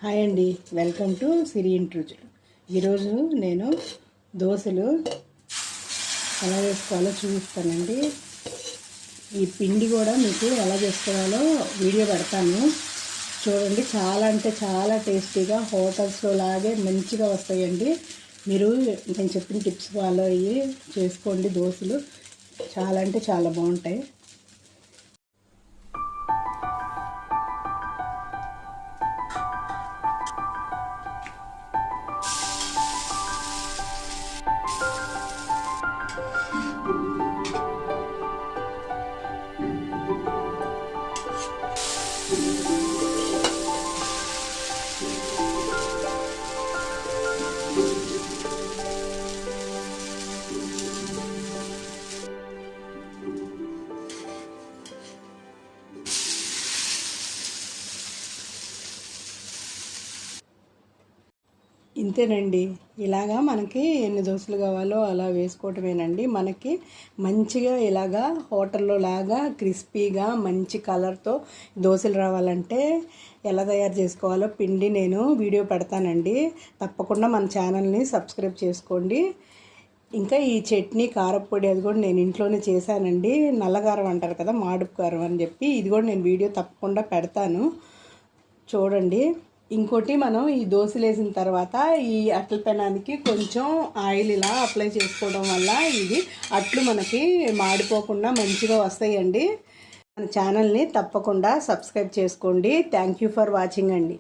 Hi అండి, welcome to సిరి ఇంట్రుజులు. ఈరోజు నేను దోశలు ఎలా వేసుకోవాలో చూపిస్తానండి. ఈ పిండి కూడా మీకు ఎలా చేసుకోవాలో వీడియో పెడతాను చూడండి. చాలా అంటే చాలా టేస్టీగా హోటల్స్లో లాగే మంచిగా వస్తాయండి. మీరు నేను చెప్పిన టిప్స్ ఫాలో అయ్యి చేసుకోండి. దోశలు చాలా అంటే చాలా బాగుంటాయి. ఇంతేనండి. ఇలాగా మనకి ఎన్ని దోశలు కావాలో అలా వేసుకోవటమేనండి. మనకి మంచిగా ఇలాగా హోటల్లో లాగా క్రిస్పీగా మంచి కలర్తో దోశలు రావాలంటే ఎలా తయారు చేసుకోవాలో పిండి నేను వీడియో పెడతానండి. తప్పకుండా మన ఛానల్ని సబ్స్క్రైబ్ చేసుకోండి. ఇంకా ఈ చట్నీ కారపొడి అది కూడా నేను ఇంట్లోనే చేశానండి. నల్లకారం అంటారు కదా, మాడుపు కారం అని చెప్పి, ఇది కూడా నేను వీడియో తప్పకుండా పెడతాను చూడండి. ఇంకోటి, మనం ఈ దోశలు వేసిన తర్వాత ఈ అట్ల పెనానికి కొంచెం ఆయిల్ ఇలా అప్లై చేసుకోవడం వల్ల ఇది అట్లు మనకి మాడిపోకుండా మంచిగా వస్తాయండి. మన ఛానల్ని తప్పకుండా సబ్స్క్రైబ్ చేసుకోండి. థ్యాంక్ యూ ఫర్ వాచింగ్ అండి.